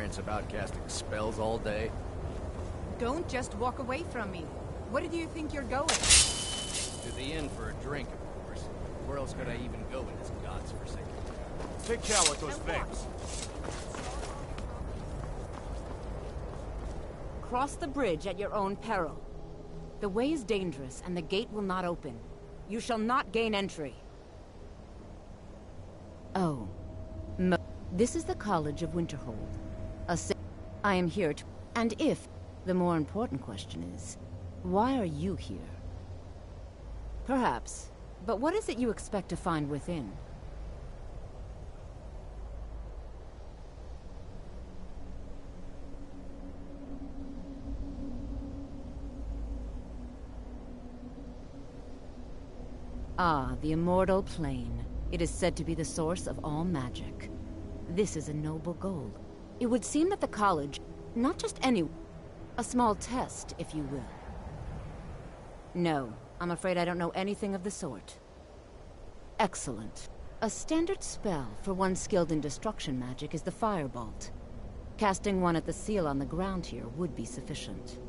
rants about casting spells all day? Don't just walk away from me. Where do you think you're going? To the inn for a drink, of course. Where else could I even go in this god's forsaken town? Take care with those things. Cross the bridge at your own peril. The way is dangerous, and the gate will not open. You shall not gain entry. Oh. This is the College of Winterhold. I am here to... And if... The more important question is, why are you here? Perhaps. But what is it you expect to find within? Ah, the Immortal Plane. It is said to be the source of all magic. This is a noble goal. It would seem that the college, not just any... A small test, if you will. No, I'm afraid I don't know anything of the sort. Excellent. A standard spell for one skilled in destruction magic is the Firebolt. Casting one at the seal on the ground here would be sufficient.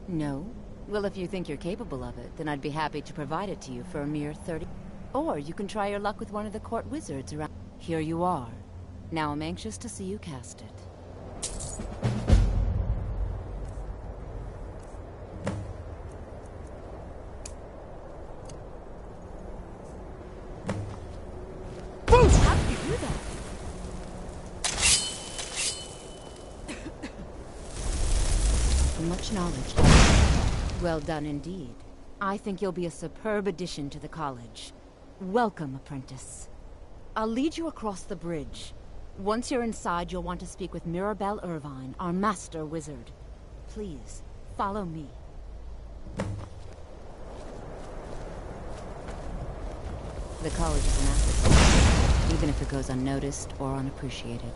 No? Well, if you think you're capable of it, then I'd be happy to provide it to you for a mere 30... Or you can try your luck with one of the court wizards around... Here you are. Now I'm anxious to see you cast it. How did you do that? Much knowledge. Well done indeed. I think you'll be a superb addition to the college. Welcome, apprentice. I'll lead you across the bridge. Once you're inside, you'll want to speak with Mirabelle Irvine, our master wizard. Please, follow me. The college is an asset, even if it goes unnoticed or unappreciated.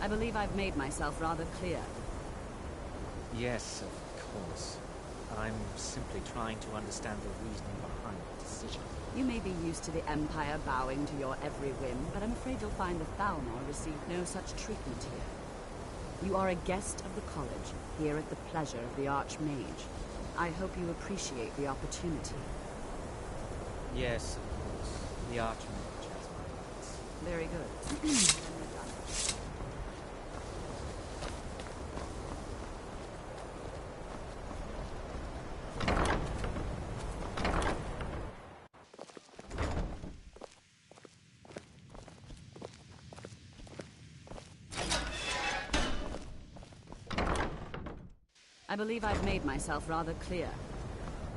I believe I've made myself rather clear. Yes, of course. I'm simply trying to understand the reasoning behind the decision. You may be used to the Empire bowing to your every whim, but I'm afraid you'll find the Thalmor received no such treatment here. You are a guest of the college, here at the pleasure of the Archmage. I hope you appreciate the opportunity. Yes, of course. The Archmage has my rights. Very good. Then we're done. I believe I've made myself rather clear.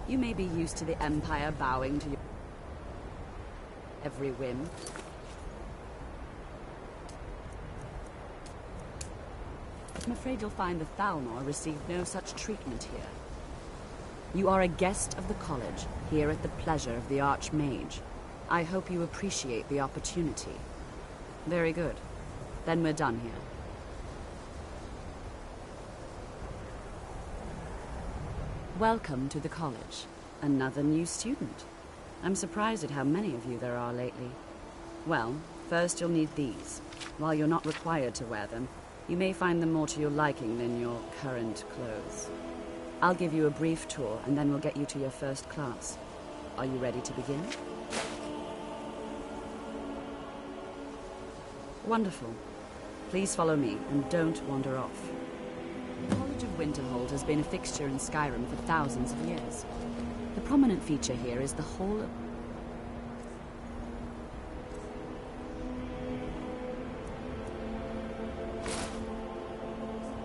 You may be used to the Empire bowing to your every whim. I'm afraid you'll find the Thalmor received no such treatment here. You are a guest of the college, here at the pleasure of the Archmage. I hope you appreciate the opportunity. Very good. Then we're done here. Welcome to the college. Another new student. I'm surprised at how many of you there are lately. Well, first you'll need these. While you're not required to wear them, you may find them more to your liking than your current clothes. I'll give you a brief tour, and then we'll get you to your first class. Are you ready to begin? Wonderful. Please follow me, and don't wander off. The College of Winterhold has been a fixture in Skyrim for thousands of years. The prominent feature here is the Hall of...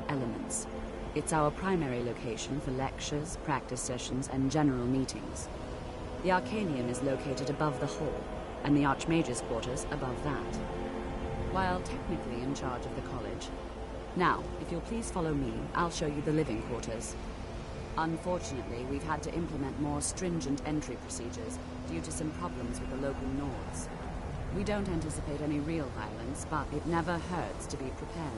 Elements. It's our primary location for lectures, practice sessions, and general meetings. The Arcanium is located above the hall, and the Archmage's quarters above that. While technically in charge of the college. Now, if you'll please follow me, I'll show you the living quarters. Unfortunately, we've had to implement more stringent entry procedures due to some problems with the local Nords. We don't anticipate any real violence, but it never hurts to be prepared.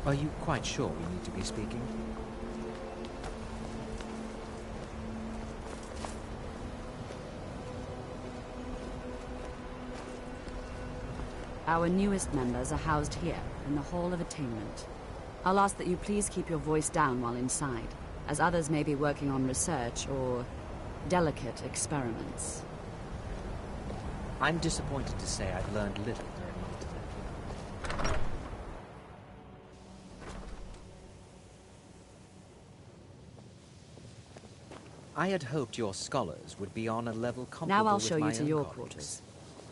Are you quite sure we need to be speaking? Our newest members are housed here, in the Hall of Attainment. I'll ask that you please keep your voice down while inside, as others may be working on research or delicate experiments. I'm disappointed to say I've learned little during my time here. I had hoped your scholars would be on a level comparable Now I'll with show you my to own your colleagues. quarters.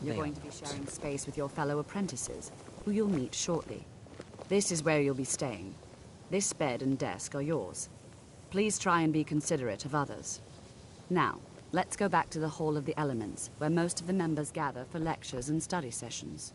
You're They going are to be not. sharing space with your fellow apprentices, who you'll meet shortly. This is where you'll be staying. This bed and desk are yours. Please try and be considerate of others. Now, let's go back to the Hall of the Elements, where most of the members gather for lectures and study sessions.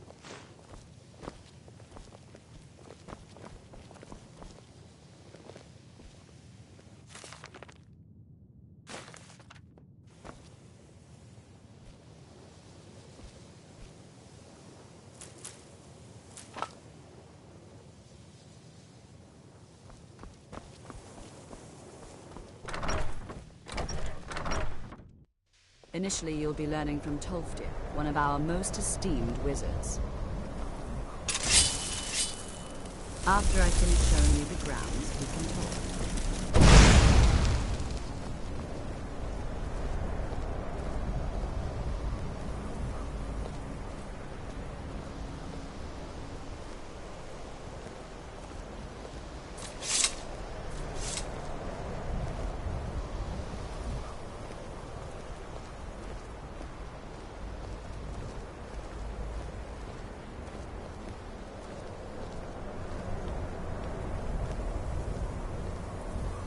Initially, you'll be learning from Tolfdir, one of our most esteemed wizards. After I finish showing you the grounds, we can talk.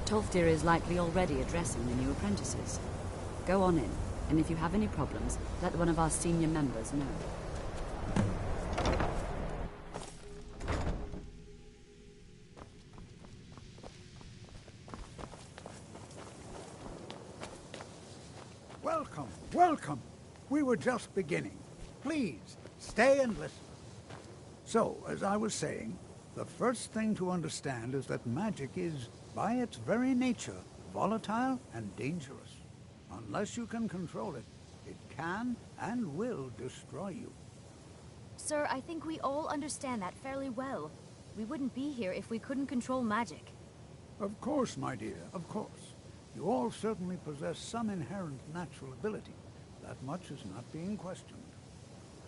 Tolfdir is likely already addressing the new apprentices. Go on in, and if you have any problems, let one of our senior members know. Welcome, welcome. We were just beginning. Please, stay and listen. So, as I was saying, the first thing to understand is that magic is, by its very nature, volatile and dangerous. Unless you can control it, it can and will destroy you. Sir, I think we all understand that fairly well. We wouldn't be here if we couldn't control magic. Of course, my dear, of course. You all certainly possess some inherent natural ability. That much is not being questioned.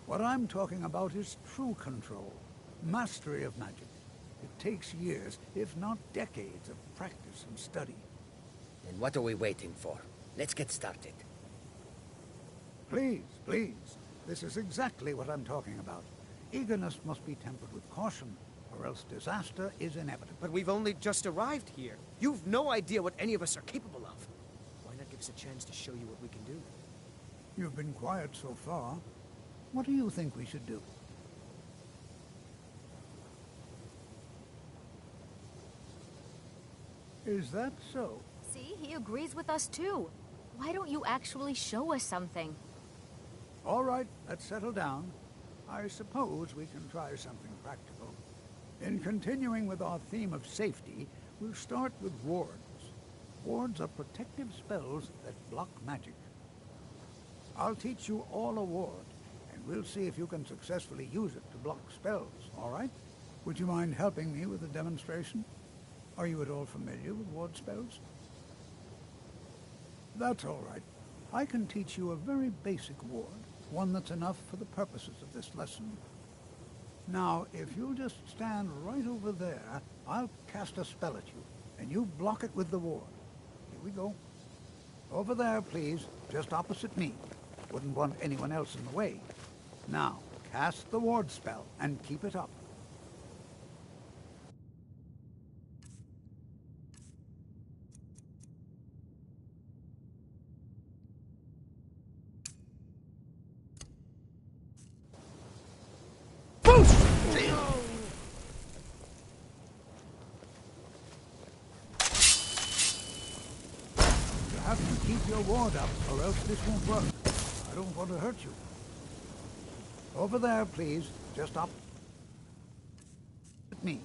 What I'm talking about is true control, mastery of magic. It takes years, if not decades, of practice and study. And what are we waiting for? Let's get started. Please, please. This is exactly what I'm talking about. Eagerness must be tempered with caution, or else disaster is inevitable. But we've only just arrived here. You've no idea what any of us are capable of. Why not give us a chance to show you what we can do? You've been quiet so far. What do you think we should do? Is that so? See, he agrees with us too. Why don't you actually show us something? All right, let's settle down. I suppose we can try something practical. In continuing with our theme of safety, we'll start with wards. Wards are protective spells that block magic. I'll teach you all a ward, and we'll see if you can successfully use it to block spells, all right? Would you mind helping me with a demonstration? Are you at all familiar with ward spells? That's all right. I can teach you a very basic ward, one that's enough for the purposes of this lesson. Now, if you'll just stand right over there, I'll cast a spell at you, and you block it with the ward. Here we go. Over there, please, just opposite me. Wouldn't want anyone else in the way. Now, cast the ward spell and keep it up. You have to keep your ward up, or else this won't work. I don't want to hurt you. Over there, please. Just up at me.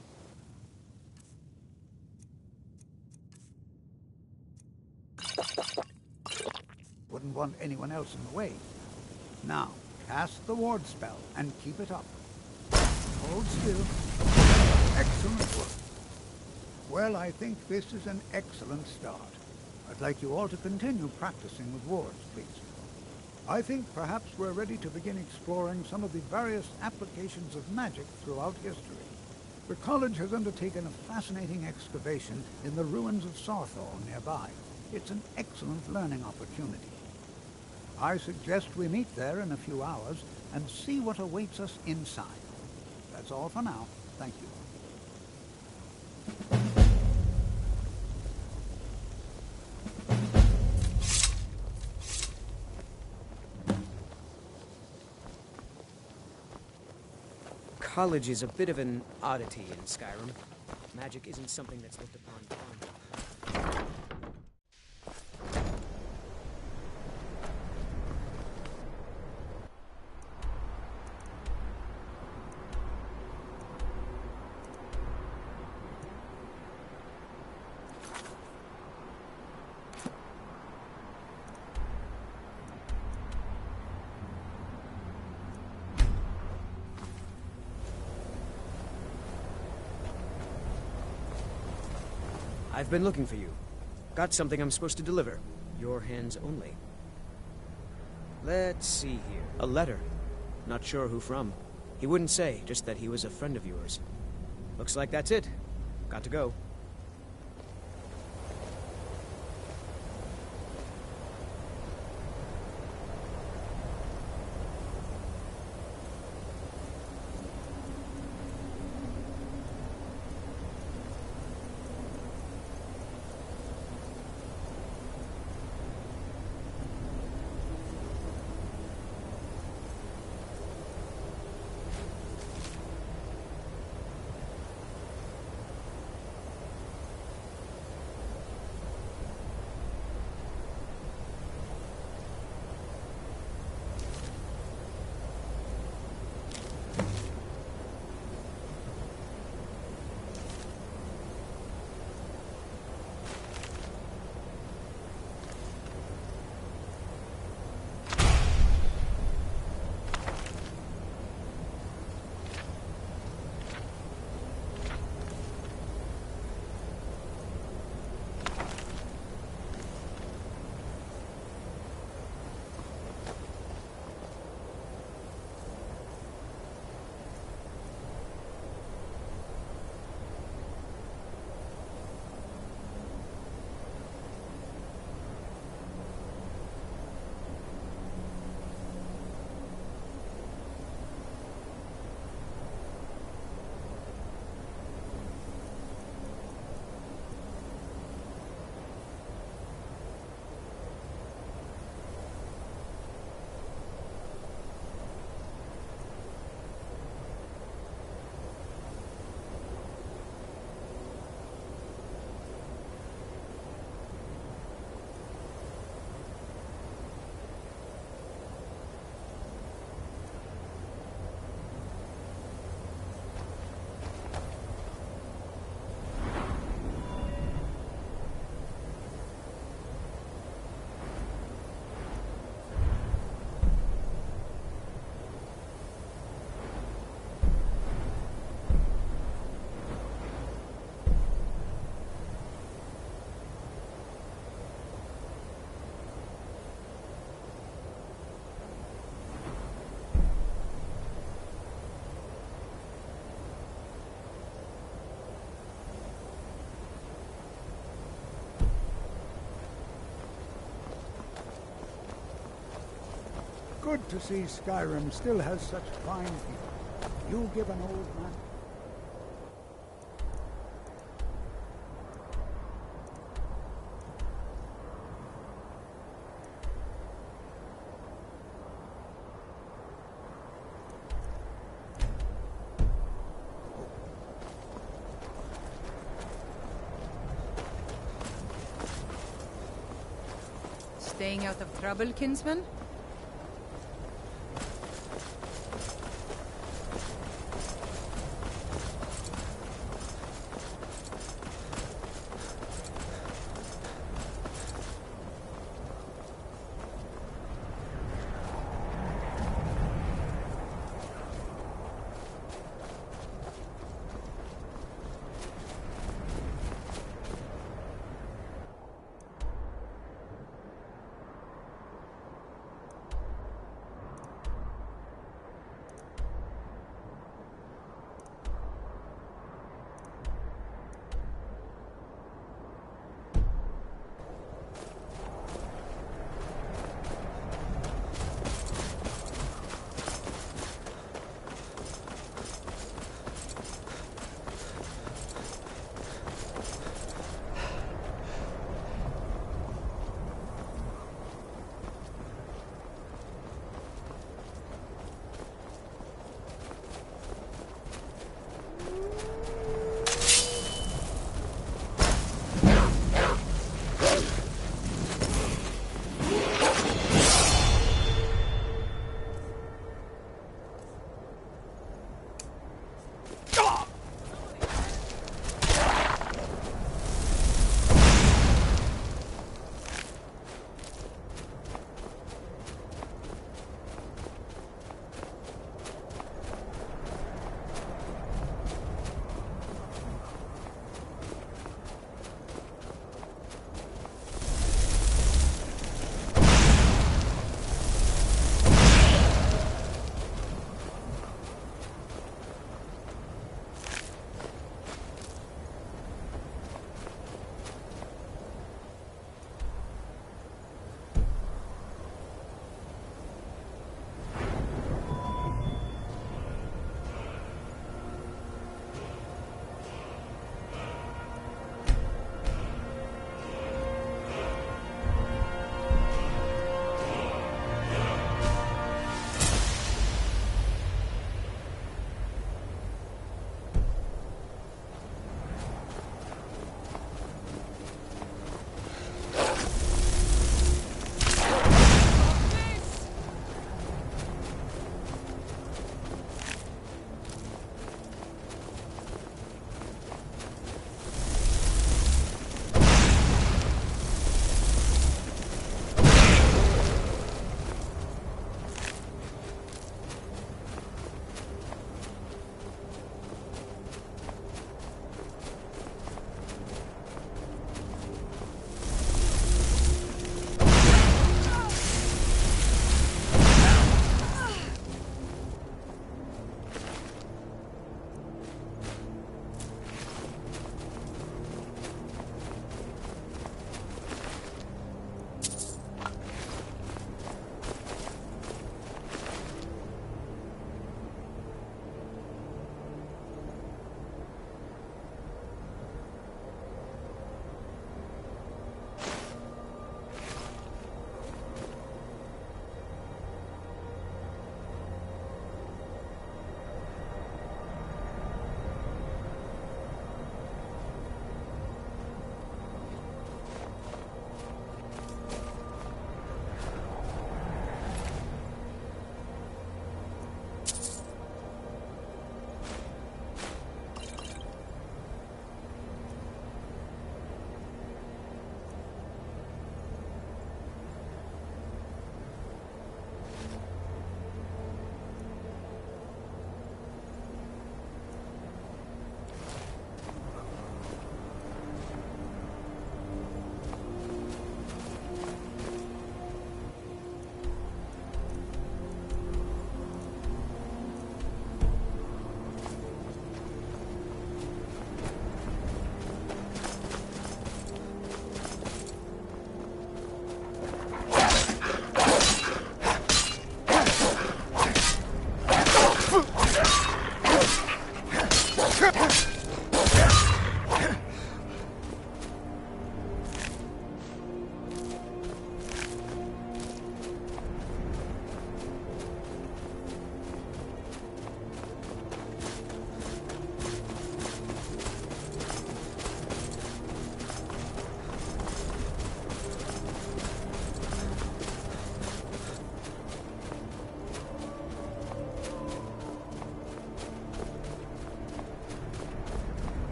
Wouldn't want anyone else in the way. Now, cast the ward spell and keep it up. Hold still. Excellent work. Well, I think this is an excellent start. I'd like you all to continue practicing with wards, please. I think perhaps we're ready to begin exploring some of the various applications of magic throughout history. The college has undertaken a fascinating excavation in the ruins of Sarthal nearby. It's an excellent learning opportunity. I suggest we meet there in a few hours and see what awaits us inside. That's all for now. Thank you. College is a bit of an oddity in Skyrim. Magic isn't something that's looked upon fondly. I've been looking for you. Got something I'm supposed to deliver. Your hands only. Let's see here. A letter. Not sure who from. He wouldn't say, just that he was a friend of yours. Looks like that's it. Got to go. good to see Skyrim still has such fine people. You give an old man... Staying out of trouble, kinsman?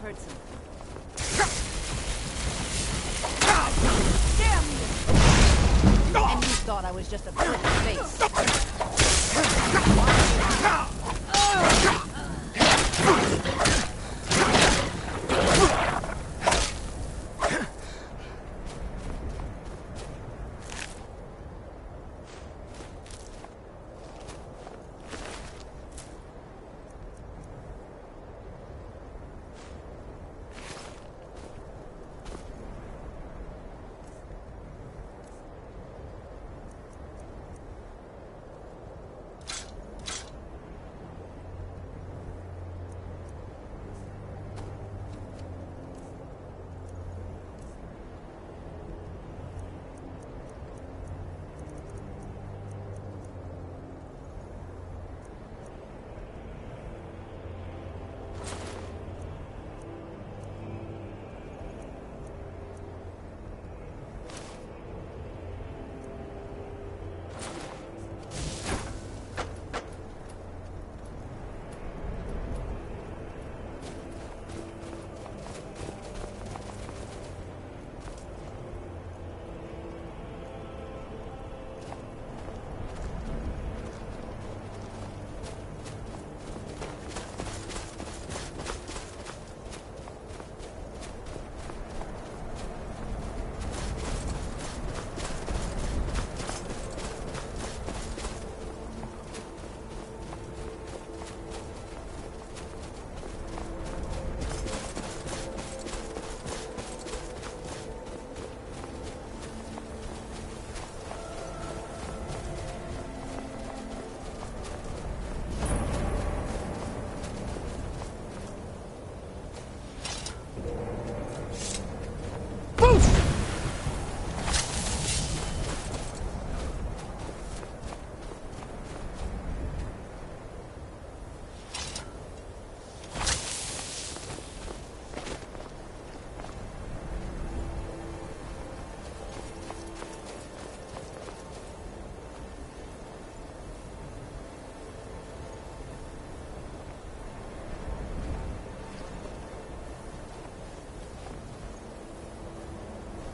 heard something. Damn you! And you thought I was just a pretty face.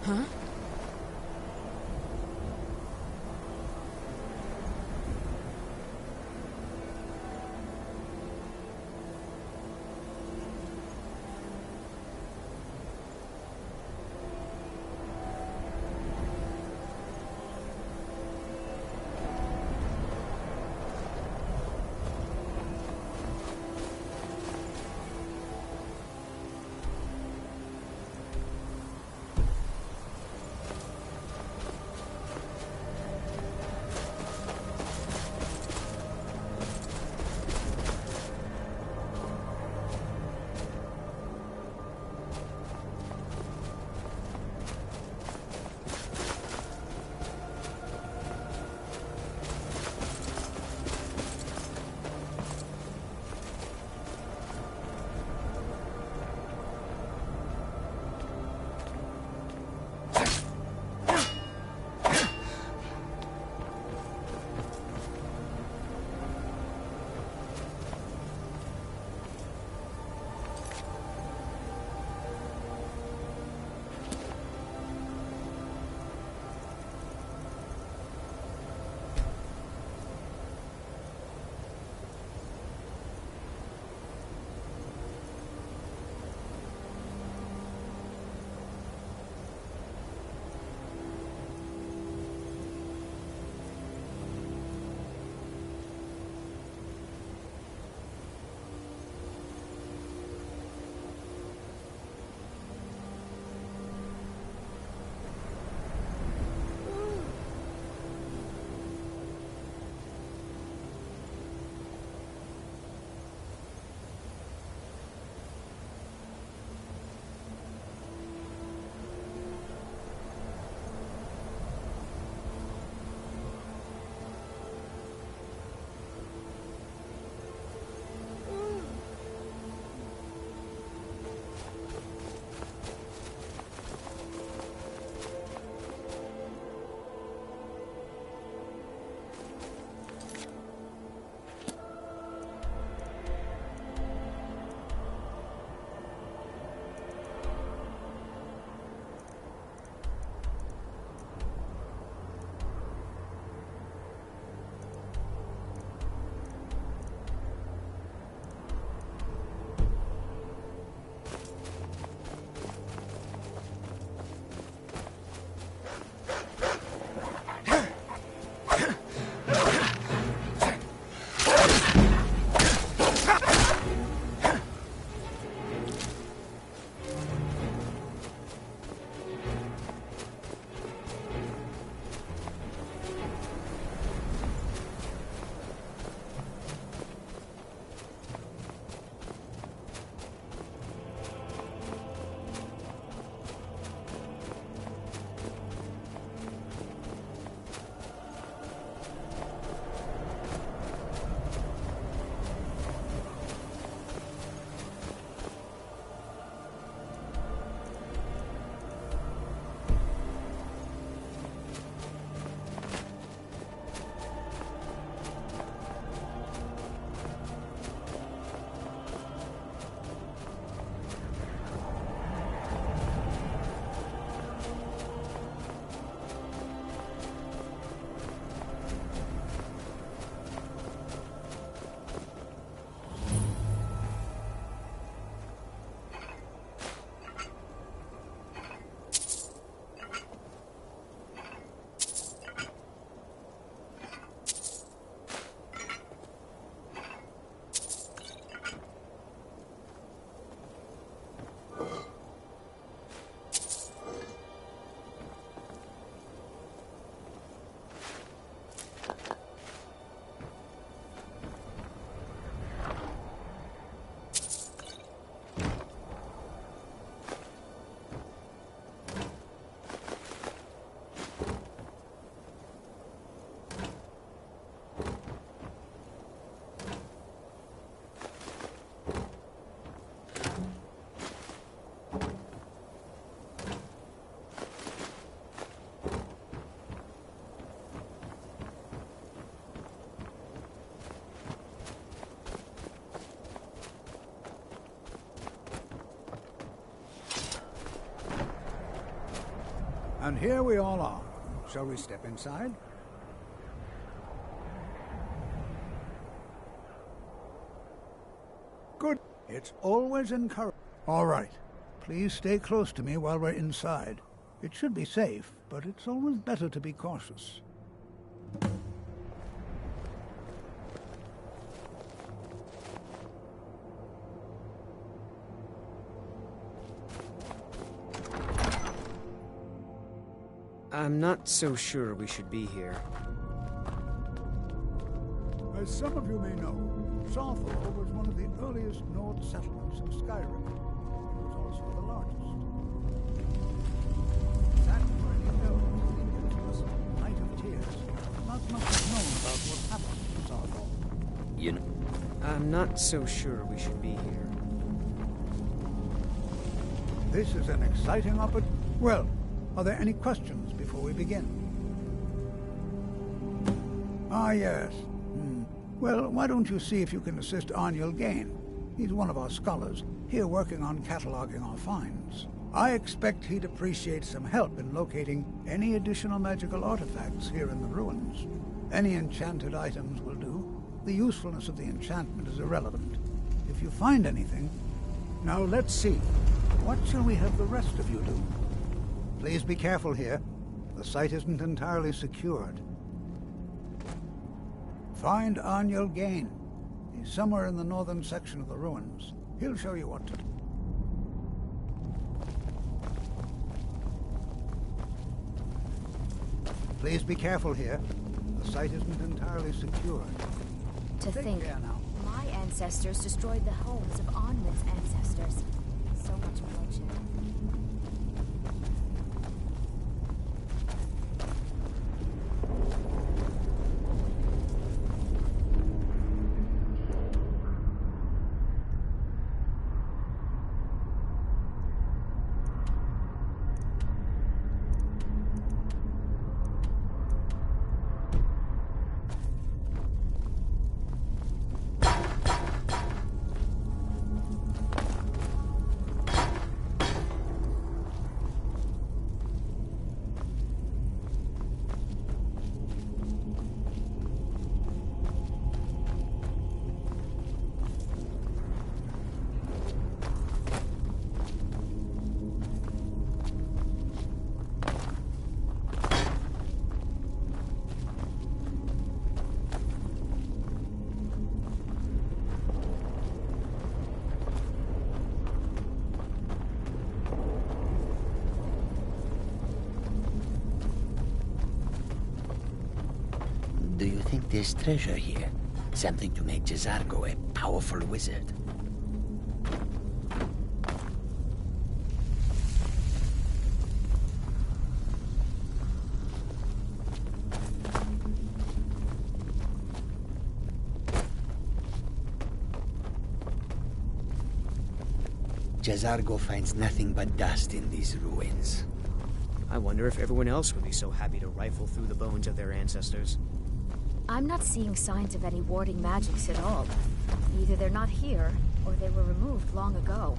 Huh? And here we all are. Shall we step inside? Good. It's always encouraging. All right. Please stay close to me while we're inside. It should be safe, but it's always better to be cautious. I'm not so sure we should be here. As some of you may know, Southall was one of the earliest Nord settlements in Skyrim. It was also the largest. That early elves leading to us Night of Tears. Not much is known about what happened to Southall. You know, I'm not so sure we should be here. This is an exciting opportunity. Well, are there any questions before we begin? Ah, yes. Well, why don't you see if you can assist Arniel Gain? He's one of our scholars, here working on cataloging our finds. I expect he'd appreciate some help in locating any additional magical artifacts here in the ruins. Any enchanted items will do. The usefulness of the enchantment is irrelevant. If you find anything... Now, let's see. What shall we have the rest of you do? Please be careful here. The site isn't entirely secured. Find Arniel Gain. He's somewhere in the northern section of the ruins. He'll show you what to do. Please be careful here. The site isn't entirely secured. To Take think, care now. my ancestors destroyed the homes of Onwit's ancestors. So much bloodshed. do you think there's treasure here? Something to make Jazargo a powerful wizard? Jazargo finds nothing but dust in these ruins. I wonder if everyone else would be so happy to rifle through the bones of their ancestors. I'm not seeing signs of any warding magics at all. Either they're not here, or they were removed long ago.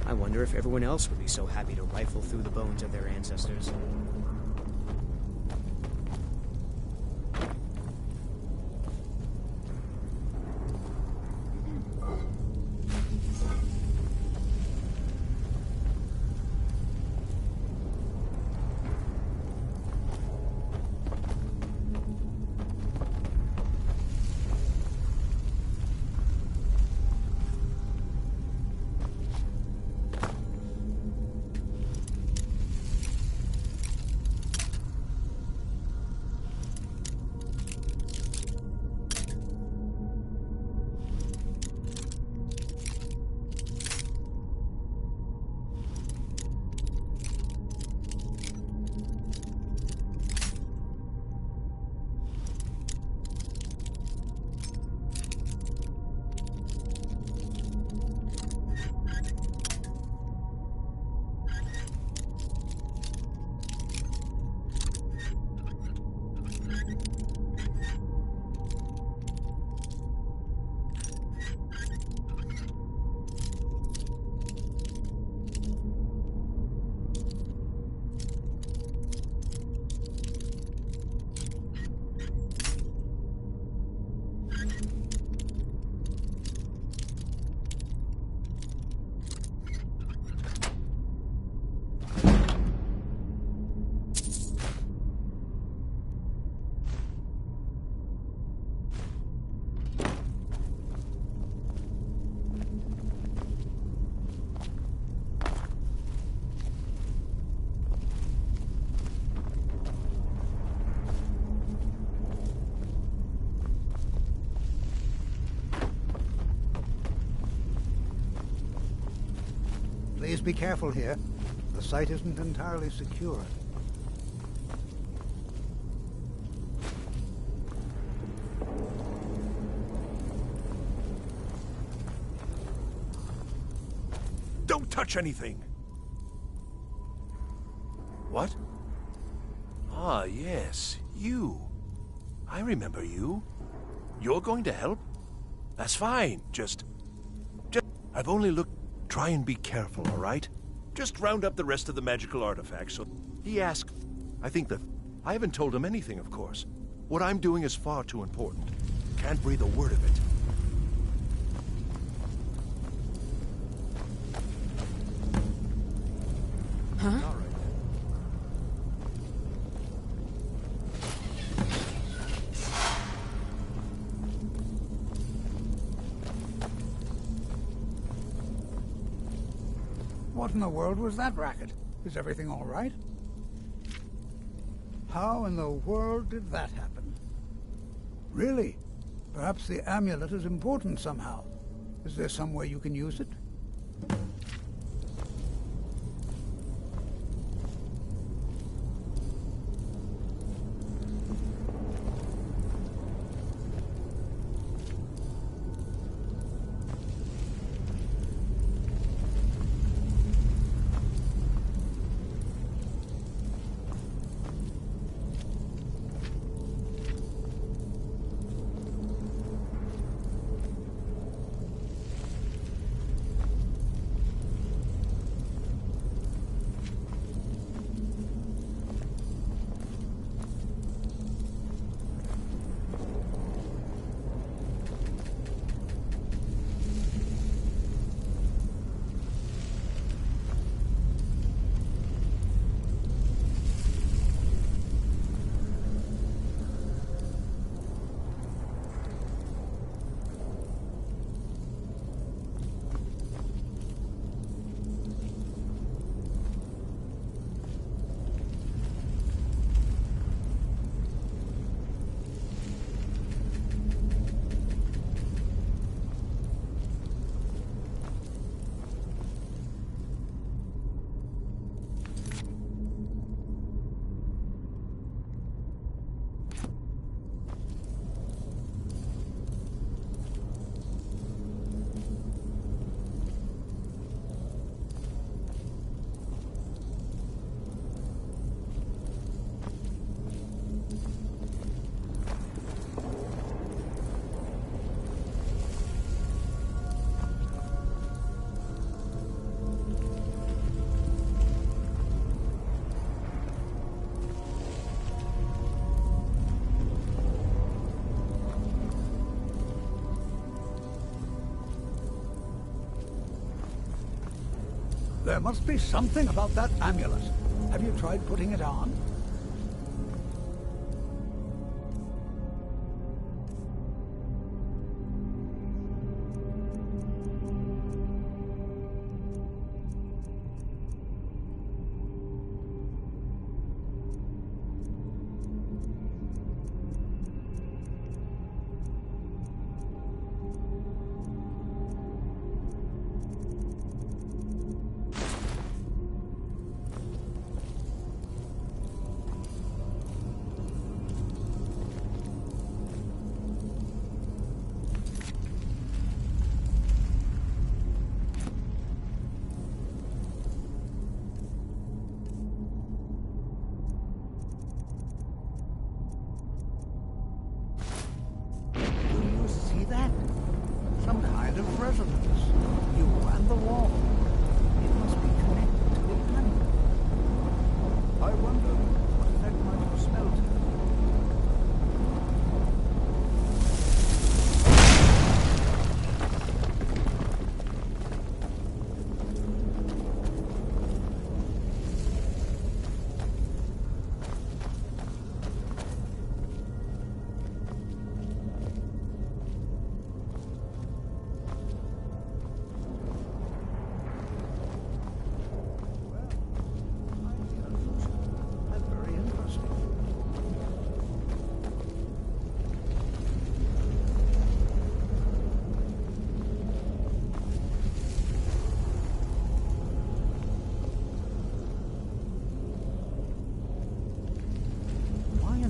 I wonder if everyone else would be so happy to rifle through the bones of their ancestors. Please be careful here. The site isn't entirely secure. Don't touch anything! What? Ah, yes, you. I remember you. You're going to help? That's fine. Just... I've only looked... Try and be careful, all right? Just round up the rest of the magical artifacts. So he asked... I think that... I haven't told him anything, of course. What I'm doing is far too important. Can't breathe a word of it. Huh? All right. What in the world was that racket? Is everything all right? How in the world did that happen? Really? Perhaps the amulet is important somehow. Is there some way you can use it? There must be something about that amulet. Have you tried putting it on? That? Some kind of resonance. You and the wall. It must be connected to the amulet. I wonder what effect might have smelled to it.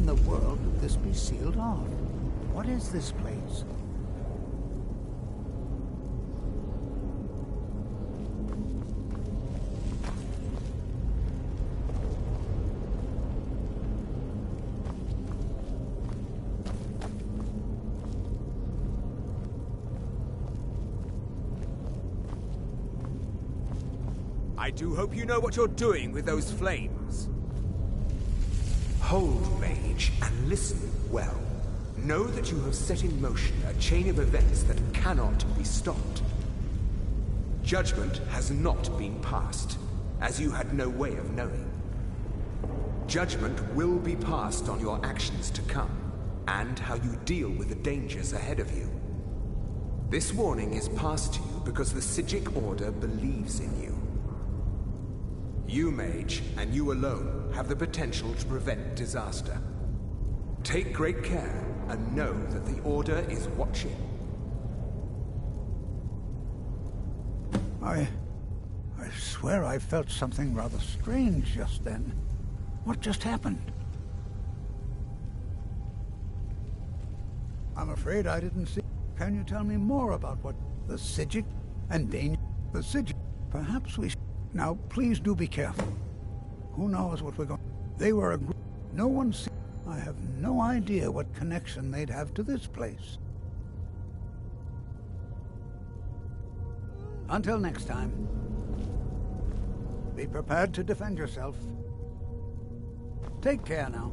the world would this be sealed off? What is this place? I do hope you know what you're doing with those flames. Hold, mage, and listen well. Know that you have set in motion a chain of events that cannot be stopped. Judgment has not been passed, as you had no way of knowing. Judgment will be passed on your actions to come, and how you deal with the dangers ahead of you. This warning is passed to you because the Psijic Order believes in you. You, mage, and you alone, have the potential to prevent disaster. Take great care, and know that the Order is watching. I swear I felt something rather strange just then. What just happened? I'm afraid I didn't see... Can you tell me more about what the Psijic and danger... The Psijic... Perhaps we should... Now, please do be careful. Who knows what we're going... They were a group... No one see... I have no idea what connection they'd have to this place. Until next time, be prepared to defend yourself. Take care now.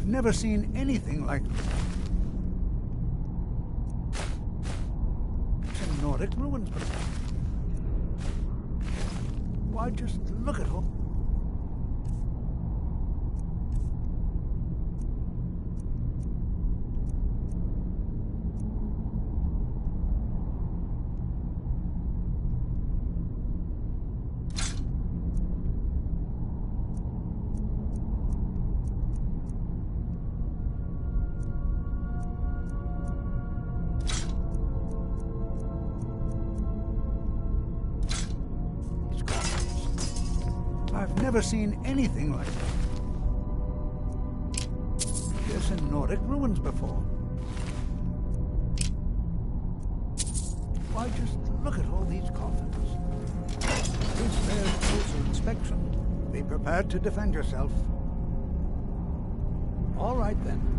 Never seen anything like in Nordic ruins before. Why, just look at all. I've never seen anything like this in Nordic ruins before. Why, just look at all these coffins. This bears closer inspection. Be prepared to defend yourself. All right, then.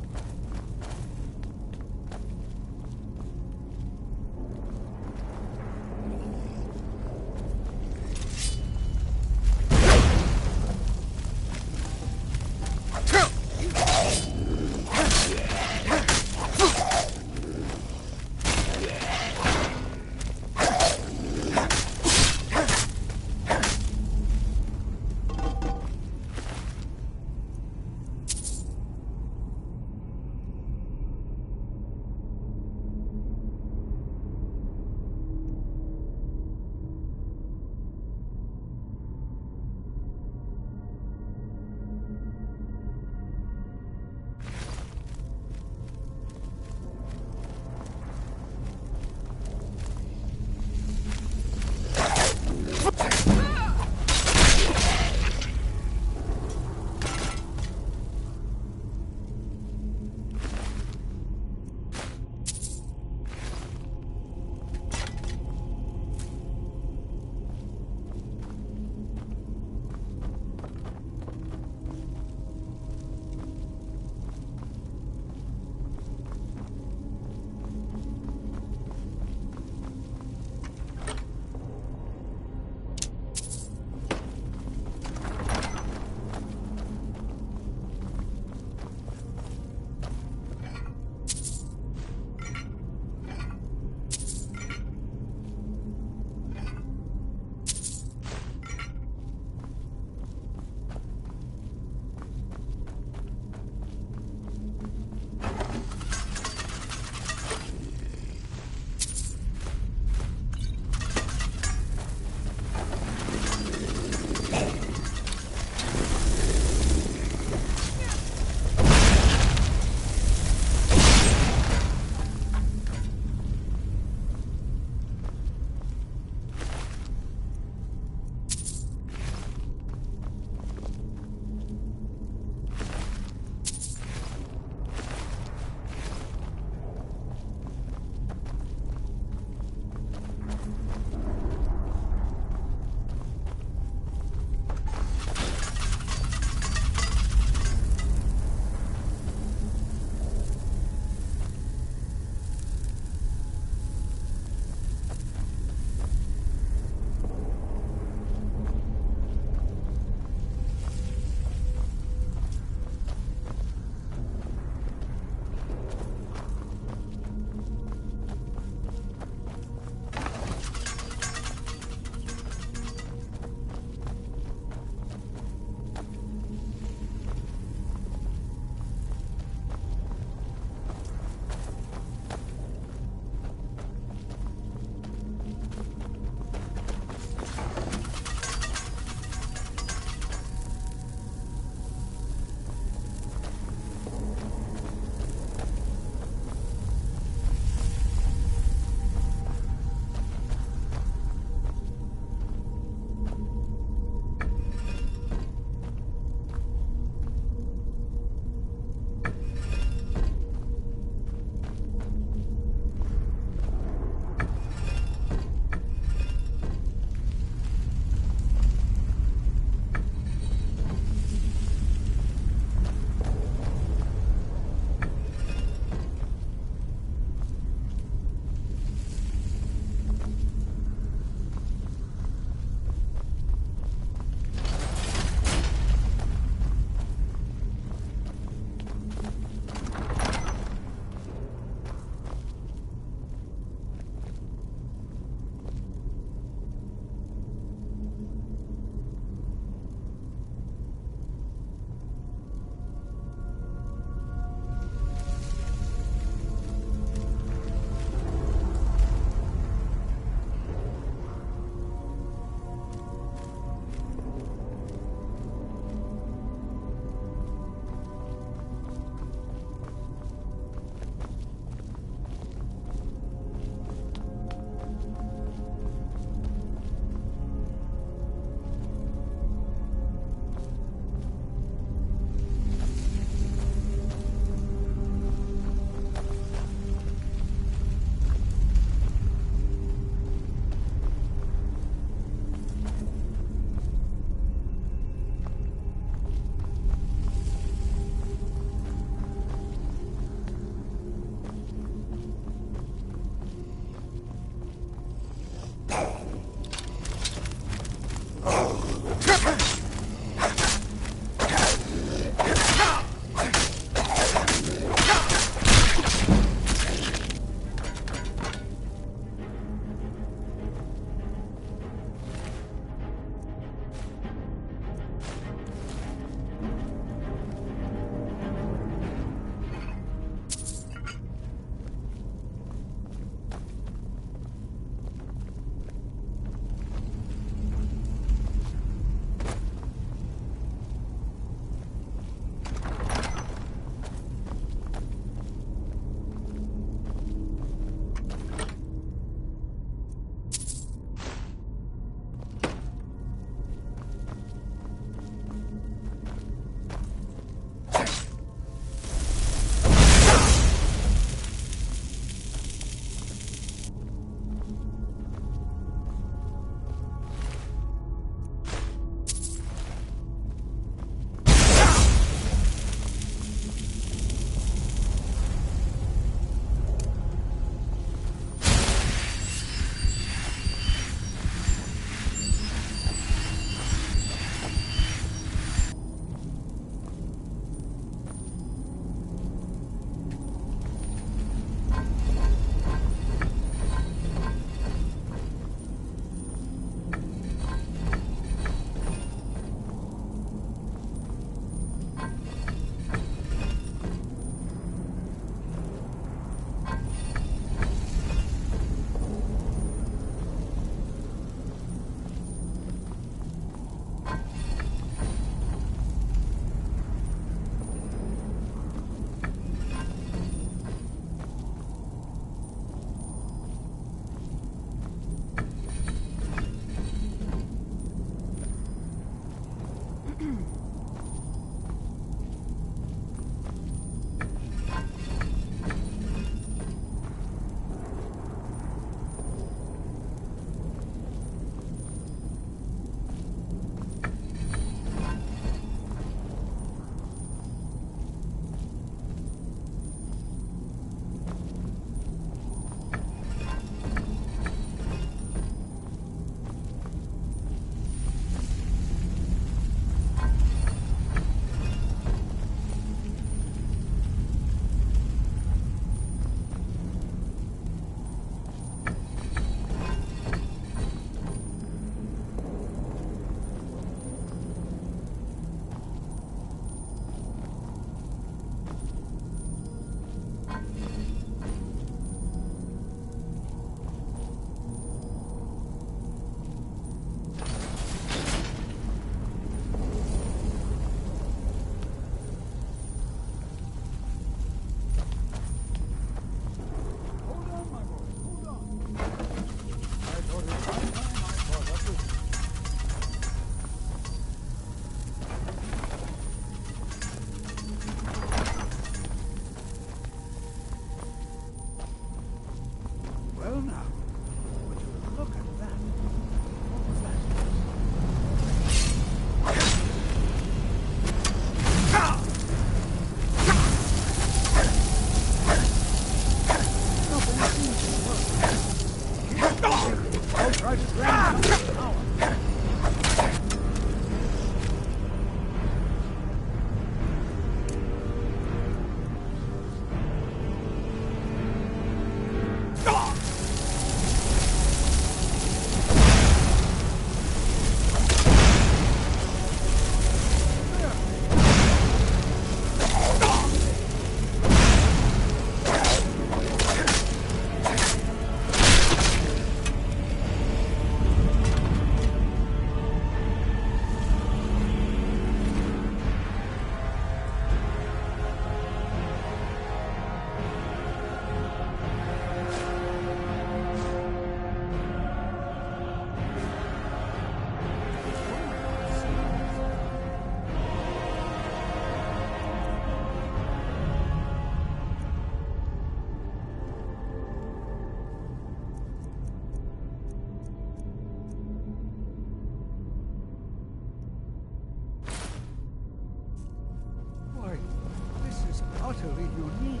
utterly unique.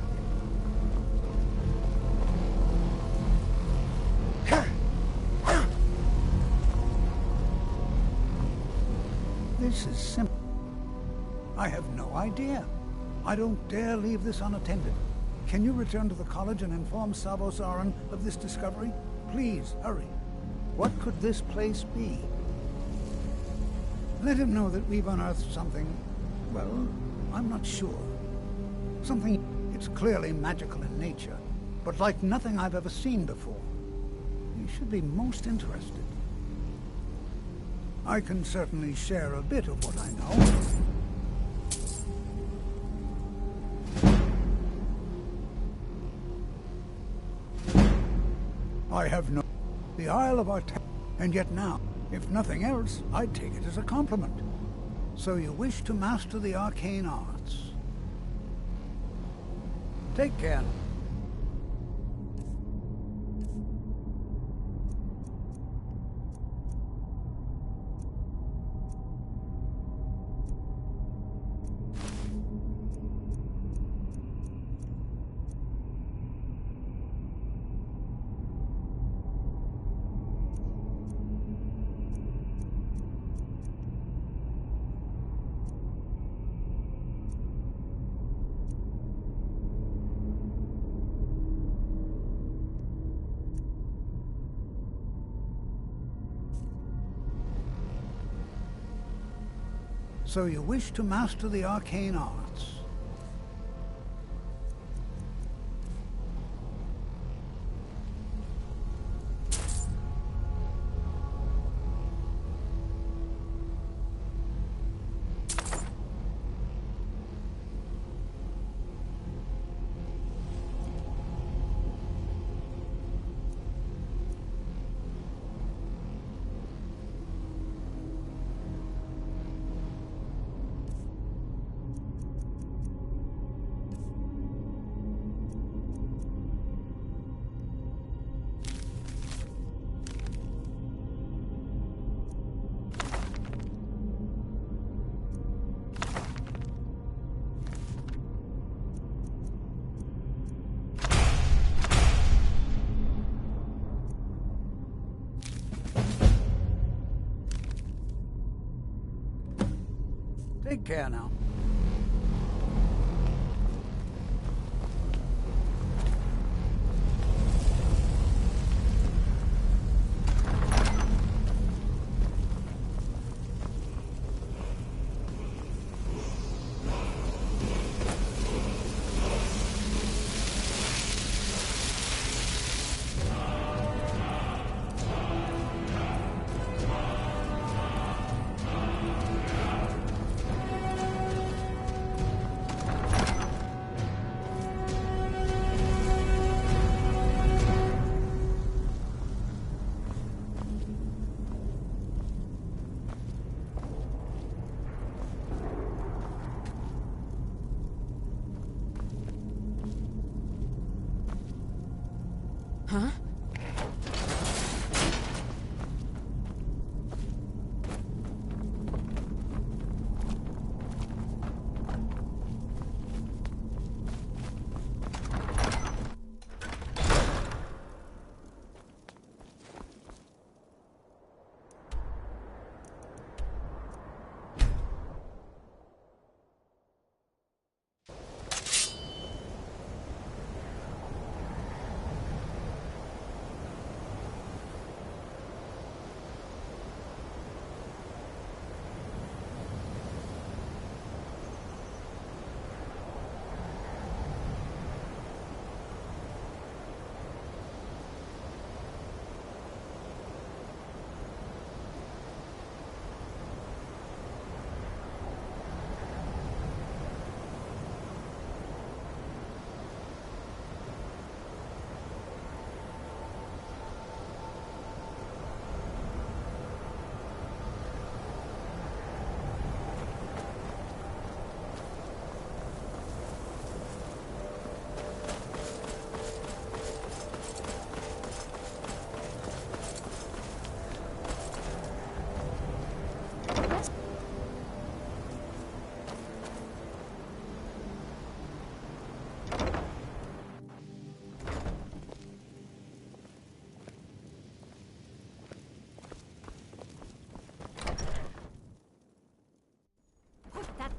This is simple. I have no idea. I don't dare leave this unattended. Can you return to the college and inform Savo Saran of this discovery? Please, hurry. What could this place be? Let him know that we've unearthed something, well, I'm not sure. Something, it's clearly magical in nature, but like nothing I've ever seen before. You should be most interested. I can certainly share a bit of what I know. I have no... the Isle of Art, and yet now, if nothing else, I'd take it as a compliment. So you wish to master the arcane arts. Take care. So you wish to master the arcane arts. Take care now.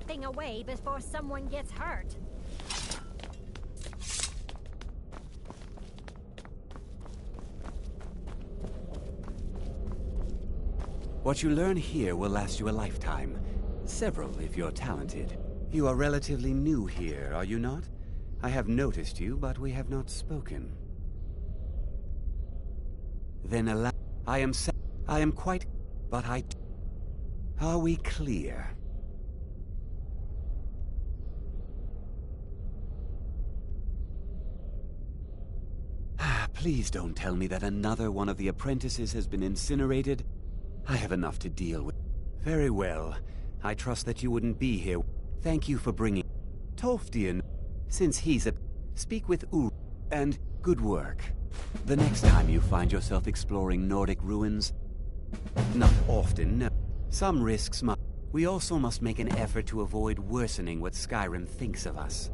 thing away before someone gets hurt. What you learn here will last you a lifetime. Several, if you're talented. You are relatively new here, are you not? I have noticed you, but we have not spoken. Then allow... I am quite... But Are we clear? Please don't tell me that another one of the apprentices has been incinerated. I have enough to deal with. Very well. I trust that you wouldn't be here. Thank you for bringing Tolfdian, since he's a... Speak with Ur, and good work. The next time you find yourself exploring Nordic ruins... Not often, no. Some risks must... We also must make an effort to avoid worsening what Skyrim thinks of us.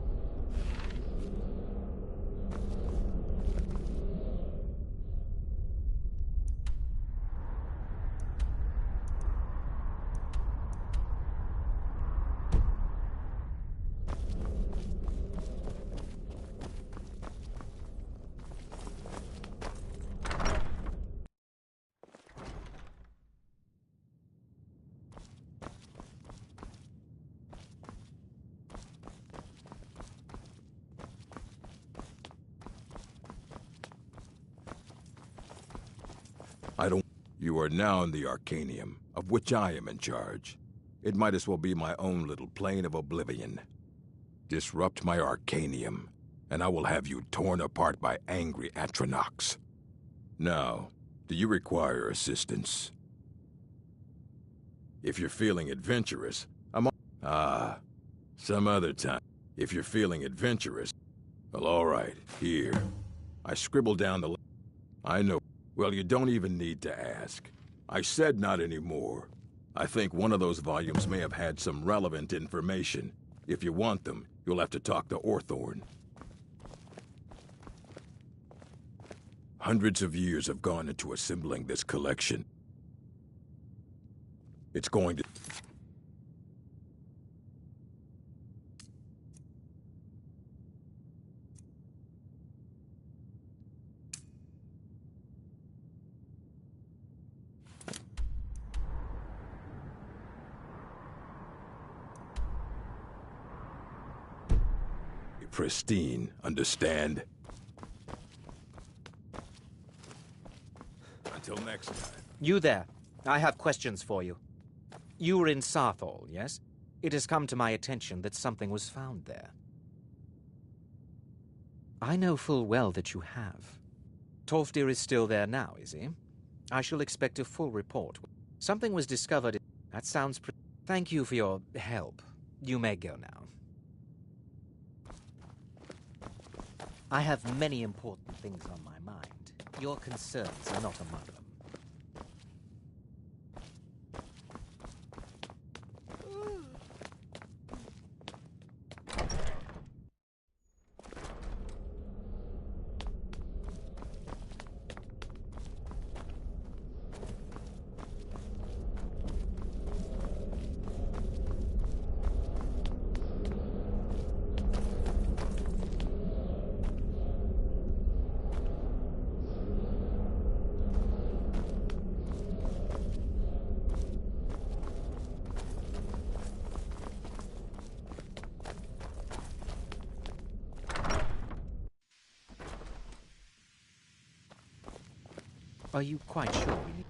You are now in the Arcanium, of which I am in charge. It might as well be my own little plane of oblivion. Disrupt my Arcanium, and I will have you torn apart by angry Atronachs. Now, do you require assistance? If you're feeling adventurous, some other time. If you're feeling adventurous, well, all right, here. I scribbled down the... I know. Well, you don't even need to ask. I said not anymore. I think one of those volumes may have had some relevant information. If you want them, you'll have to talk to Orthorn. Hundreds of years have gone into assembling this collection. It's going to... pristine, understand? Until next time. You there. I have questions for you. You were in Sarthol, yes? It has come to my attention that something was found there. I know full well that you have. Tolfdir is still there now, is he? I shall expect a full report. Something was discovered. That sounds Thank you for your help. You may go now. I have many important things on my mind. Your concerns are not among them. Are you quite sure we need...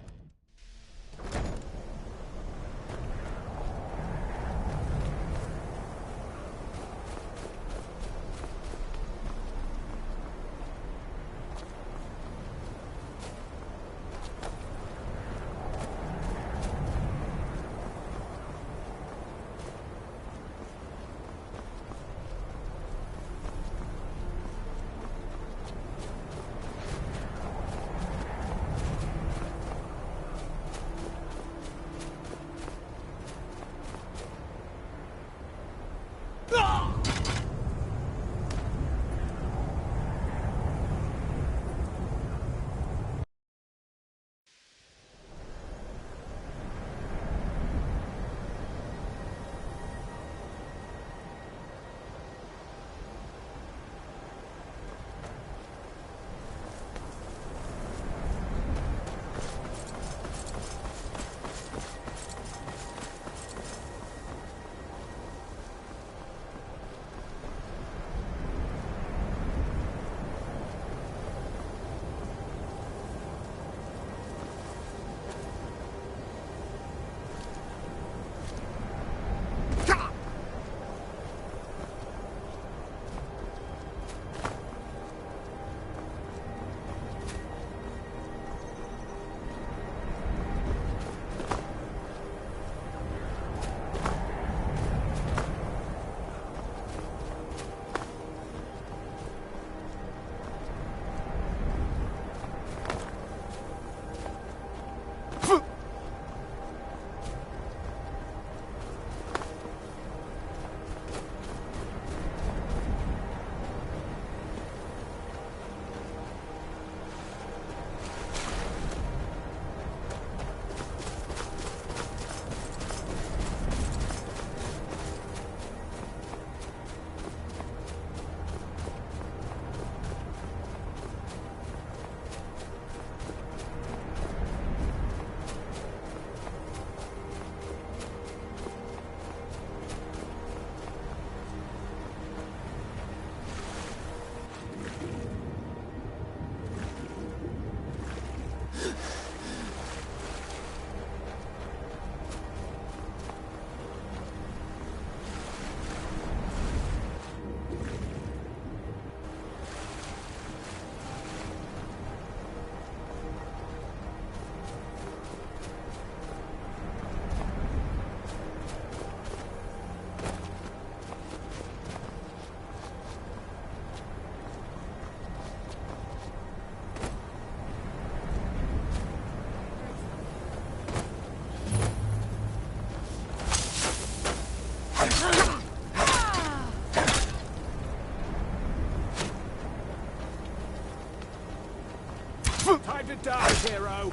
die, hero!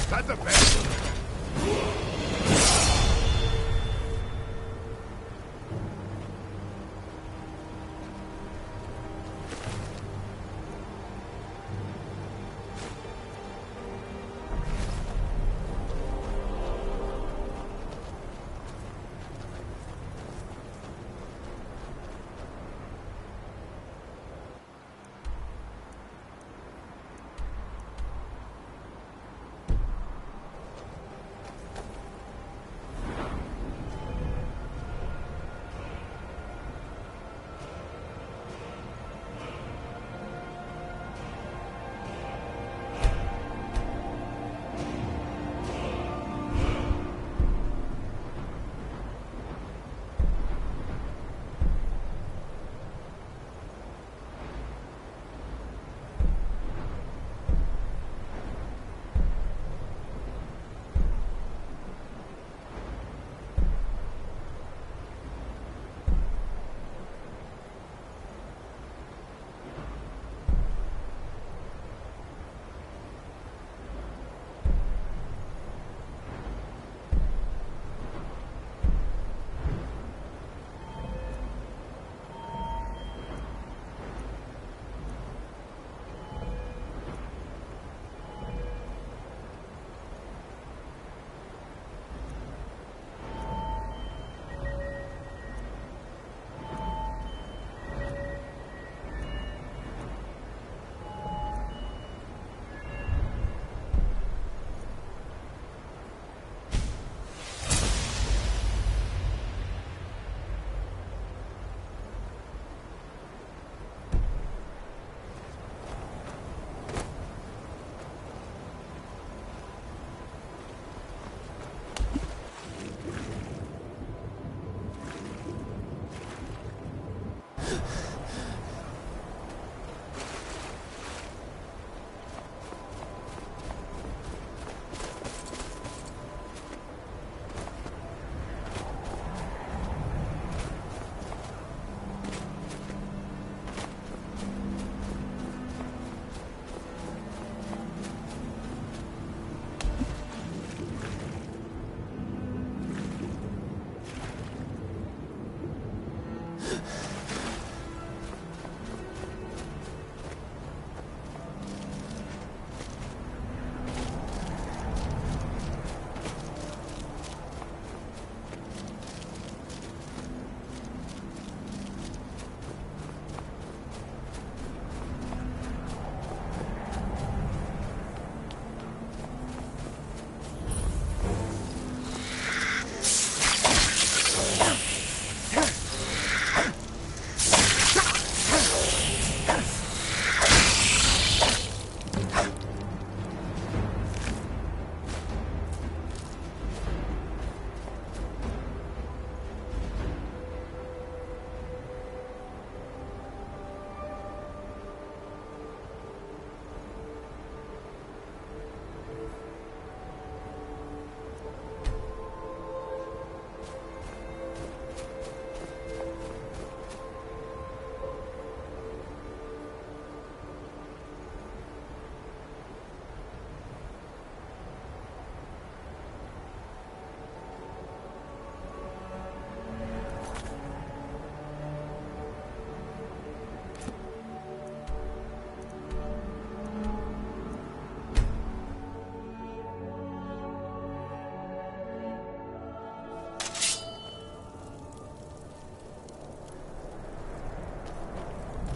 That's a best.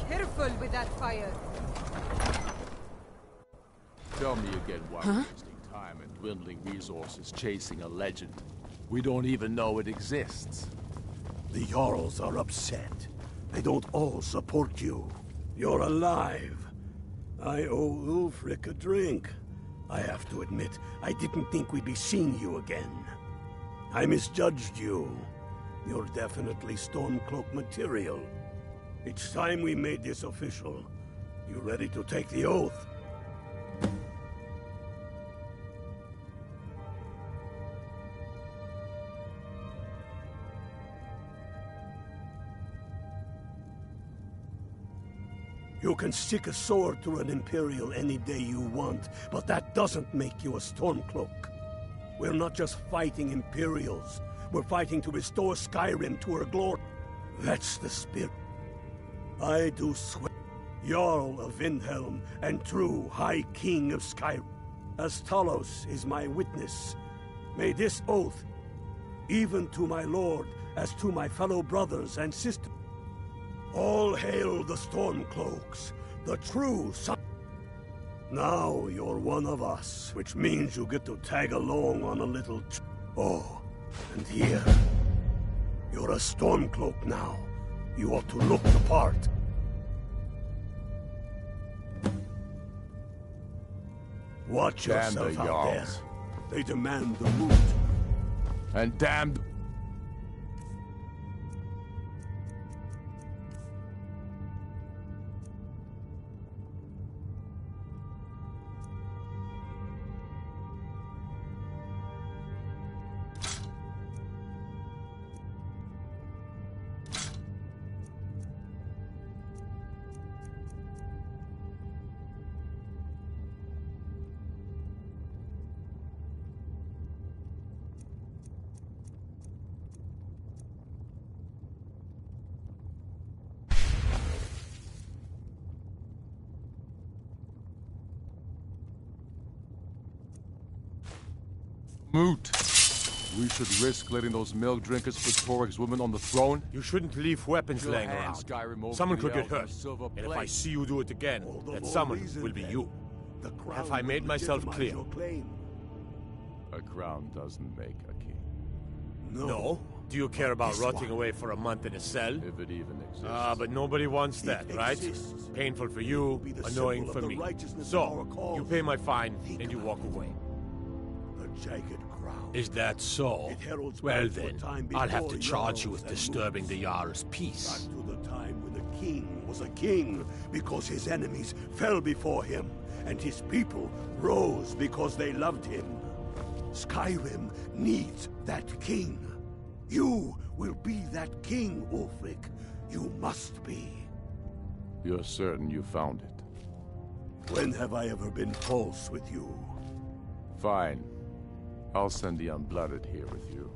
Careful with that fire. Tell me again why we're wasting time and dwindling resources chasing a legend. We don't even know it exists. The Jarls are upset. They don't all support you. You're alive. I owe Ulfric a drink. I have to admit, I didn't think we'd be seeing you again. I misjudged you. You're definitely Stormcloak material. It's time we made this official. You ready to take the oath? You can stick a sword through an Imperial any day you want, but that doesn't make you a Stormcloak. We're not just fighting Imperials. We're fighting to restore Skyrim to her glory. That's the spirit. I do swear, Jarl of Windhelm and true High King of Skyrim. As Talos is my witness, may this oath, even to my lord as to my fellow brothers and sisters. All hail the Stormcloaks, the true son. Now you're one of us, which means you get to tag along on a little Oh, and here, you're a Stormcloak now. You ought to look the part. Watch Damn yourself the out there. Jarls. They demand the loot. And damn... Moot. We should risk letting those milk drinkers put Torag's woman on the throne? You shouldn't leave weapons Your laying hands, around. Skyrim, over Someone the could get elves on hurt. a silver And if I plate. see you do it again, All the that more someone reason will be then. you. The crown Have I made would myself legitimize clear? your claim. A crown doesn't make a king. No? Do you care about This rotting one. away for a month in a cell? If it even exists. But nobody wants that, It right? exists. Painful for It you, will be the annoying symbol for of the me. righteousness of our So, cause. you pay my fine, Think and you about walk away. The jagged crown. Is that so? It heralds Well back to a then, time I'll have to before charge you Jarls with and disturbing the Moots. Jarl's Back peace. to the time when the king was a king because his enemies fell before him, and his people rose because they loved him. Skyrim needs that king. You will be that king, Ulfric. You must be. You're certain you found it? When have I ever been false with you? Fine. I'll send the Unblooded here with you.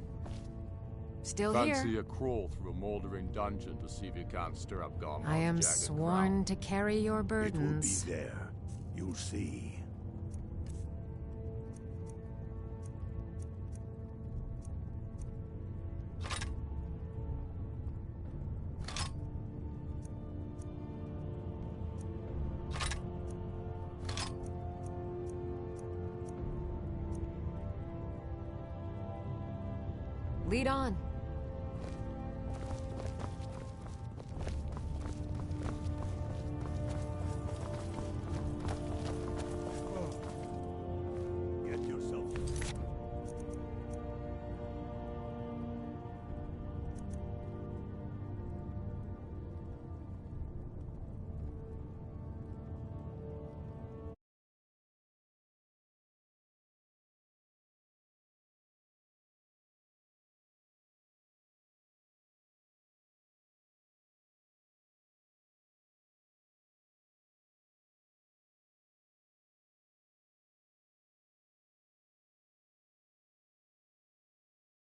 Still Fancy here. a crawl through a moldering dungeon to see if you can't stir up Garmald's I am jagged sworn to carry your It will be burdens. there. You'll see. Lead on.